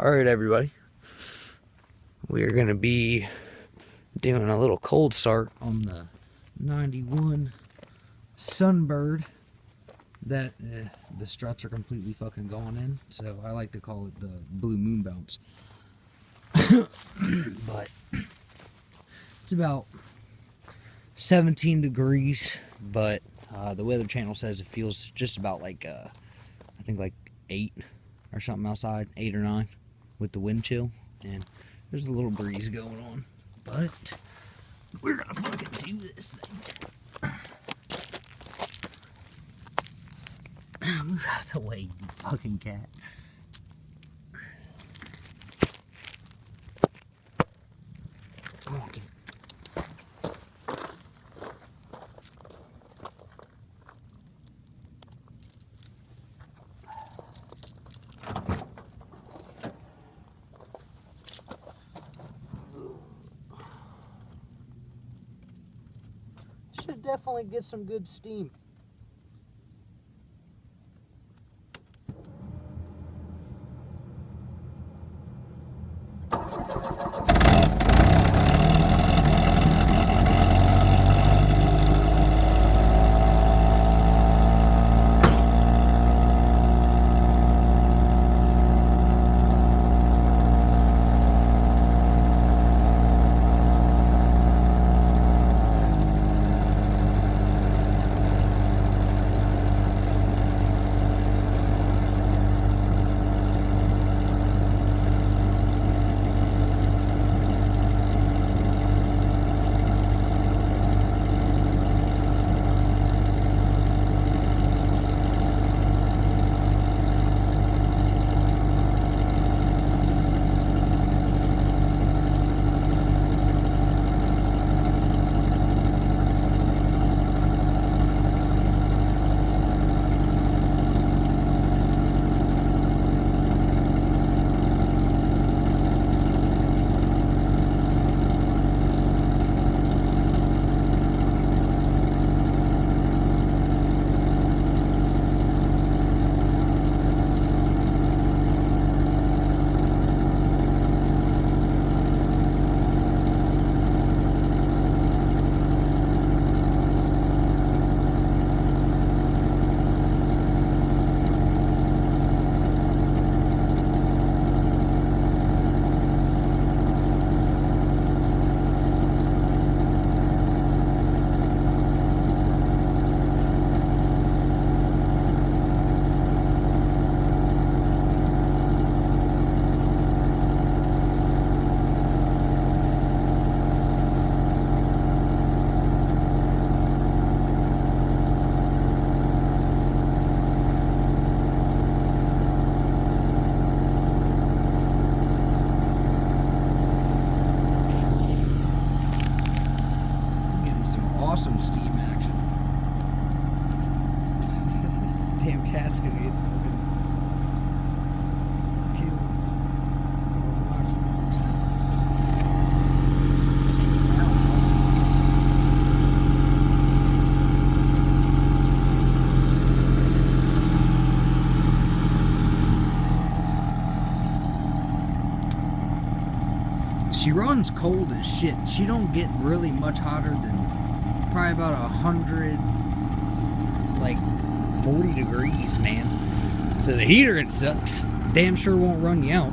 Alright, everybody. We're going to be doing a little cold start on the 91 Sunbird. That the struts are completely fucking going in, so I like to call it the blue moon bounce. But it's about 17 degrees, but the weather channel says it feels just about like I think like 8 or something outside, 8 or 9 with the wind chill, and there's a little breeze going on, but we're gonna fucking do this thing. Move out the way, you fucking cat. Come on, get it. Should definitely get some good steam. Awesome steam action. Damn cat's gonna get fucking killed. She runs cold as shit. She don't get really much hotter than probably about 100, like 40 degrees, man. So the heater, it sucks. Damn sure won't run you out.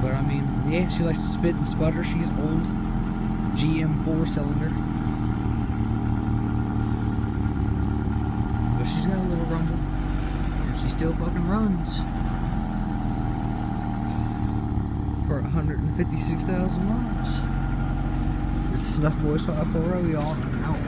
But I mean, yeah, she likes to spit and sputter. She's old GM 4-cylinder. But she's got a little rumble. And she still fucking runs. For 156,000 miles. This is Snuff Boys 540, y'all. I'm out.